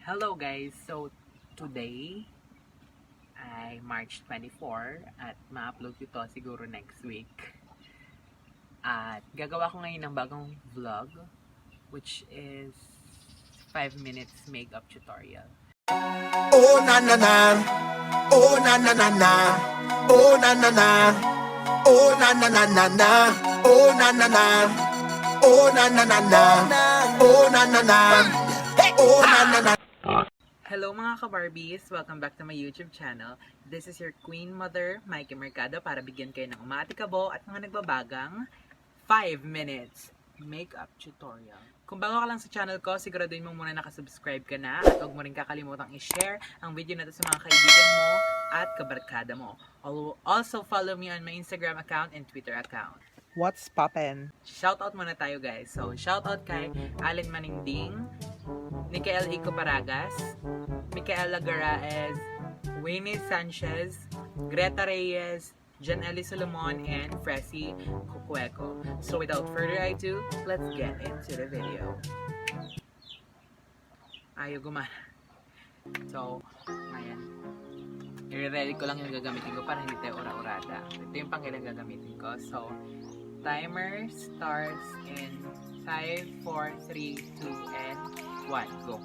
Hello guys! So, today ay March 24 at ma-upload ko to siguro next week. At gagawa ko ngayon ng bagong vlog which is 5 minutes makeup tutorial. Oh na na na, oh na na na na, oh na na na, oh na na na na na, oh na na na, oh na na na na, oh na na na, oh na na na. Hello mga ka-Barbies! Welcome back to my YouTube channel. This is your Queen Mother, Mikey Mercado, para bigyan kayo ng umatikabo at mga nagbabagang 5 minutes makeup tutorial. Kung bago ka lang sa channel ko, siguraduhin mo muna nakasubscribe ka na at huwag mo rin kakalimutang i-share ang video na to sa mga kaibigan mo at kabarkada mo. Also follow me on my Instagram account and Twitter account. What's poppin'? Shoutout muna tayo guys. So, shoutout kay Allen Maningding, Micael Ico Paragas, Micaela Garaez, Winnie Sanchez, Greta Reyes, Janely Solomon, and Fresi Cucueco. So without further ado, let's get into the video. Ayaw gumana. So, ayan. I-ready ko lang yung gagamitin ko para hindi tayo ura-urada. Ito yung pangilang gagamitin ko. So, timer starts in 5, 4, 3, 2, and 1. Go!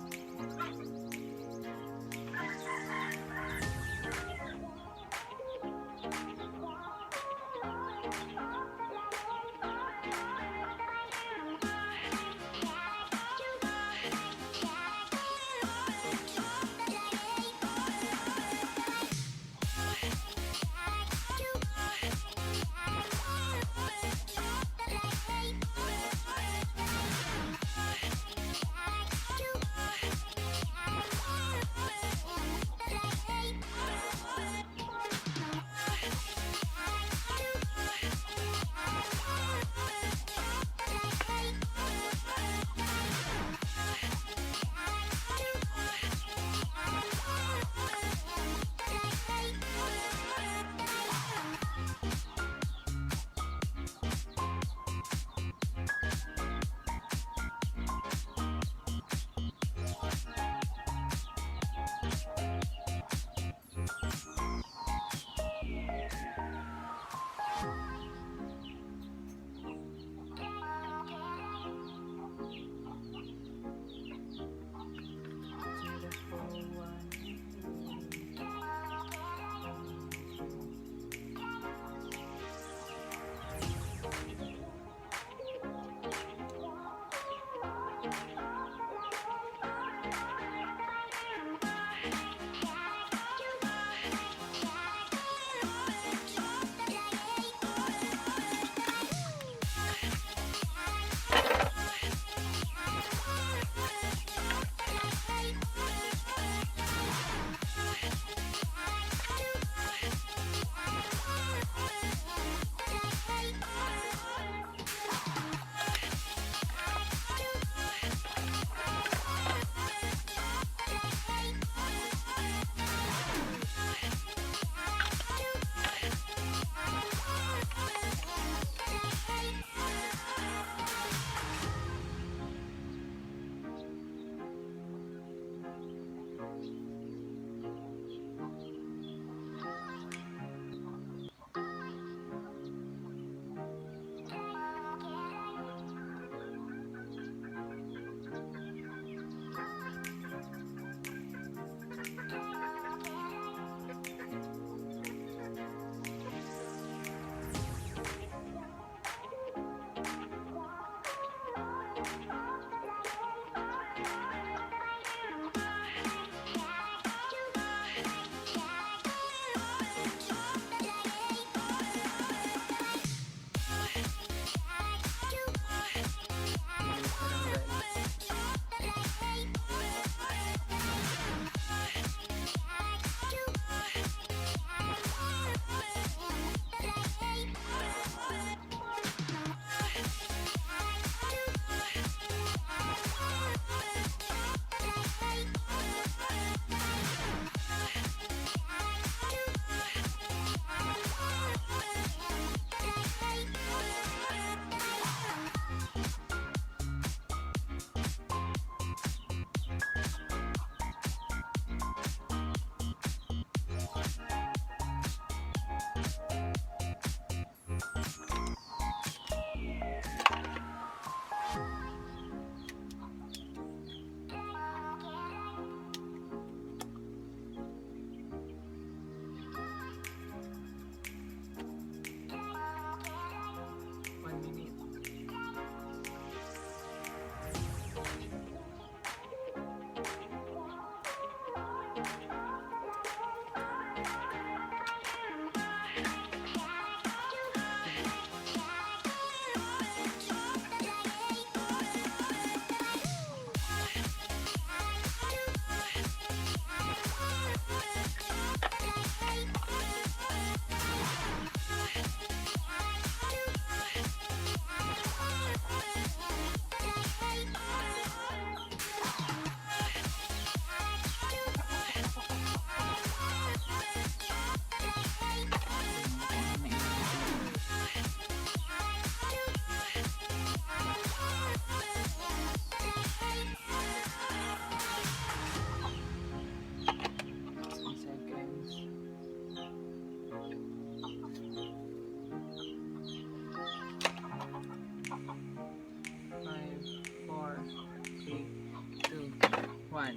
1.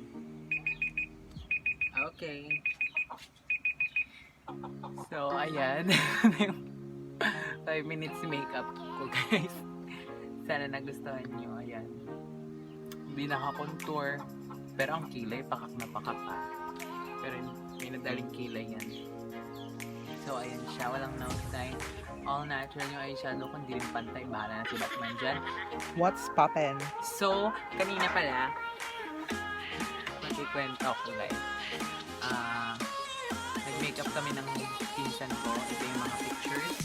Okay. So, ayan. 5 minutes makeup ko, guys. Sana nagustuhan nyo. Ayan. Hindi naka-contour. Pero ang kilay, pakak na pakak pa. Pero may nadaling kilay yan. So, ayan siya. Walang nose line. All natural yung eyeshadow. Kung di rin pantay, bahala na si Batman dyan. What's poppin'? So, kanina pala, magkikwento ako, guys. Nag-makeup kami ng pinsan ko. Ito yung mga pictures.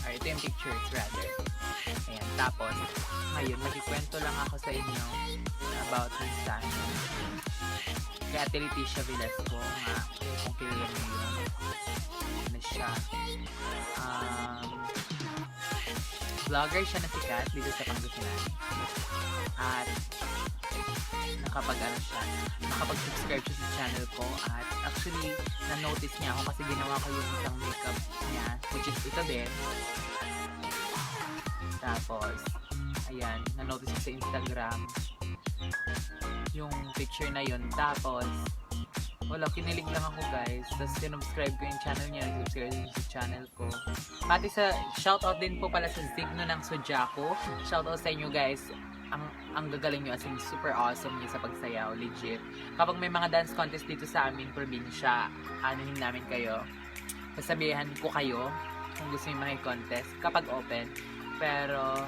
Or ito yung pictures, rather. Ayan. Tapos, ngayon, magkikwento lang ako sa inyo about sa kay Ate Leticia Velasco nga. Kung kilala mo yun. Ano siya? Vlogger siya na sikat dito sa Pangasinan. At nakapag-subscribe siya sa channel ko. At actually, na-notice niya ako kasi ginawa ko yung isang makeup niya, which is ito din. Tapos, ayan, na-notice niya sa Instagram yung picture na yun. Tapos, wala, kinilig lang ako, guys. Tapos, sinubscribe ko yung channel niya, subscribe din sa channel ko. Pati sa, shoutout din po pala sa Zigno ng Sujaco. Shoutout sa inyo, guys. Ang gagaling nyo, as in super awesome nyo sa pagsayaw, legit. Kapag may mga dance contest dito sa aming probinsya, anuhin namin kayo. Sasabihan ko kayo kung gusto nyo maki-contest kapag open. Pero,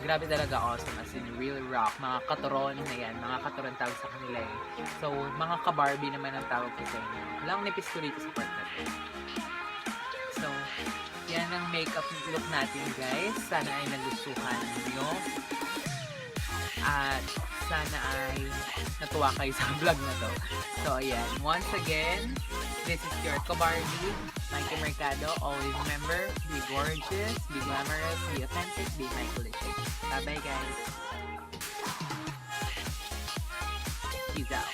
grabe talaga awesome, as in real rock. Mga katuron na yan, mga katuron tawag sa kanila eh. So, mga ka-Barbie naman ang tawag ko sa inyo. Walang nipis ko rito sa part na to. So, yan ang makeup look natin, guys. Sana ay nagustuhan nyo. At sana ay natuwa kayo sa vlog na to. So, ayan. Once again, this is your ka-Barbie, Mikey Mercado. Always remember, be gorgeous, be glamorous, be authentic, be Michaelicious. Bye-bye, guys. Peace out.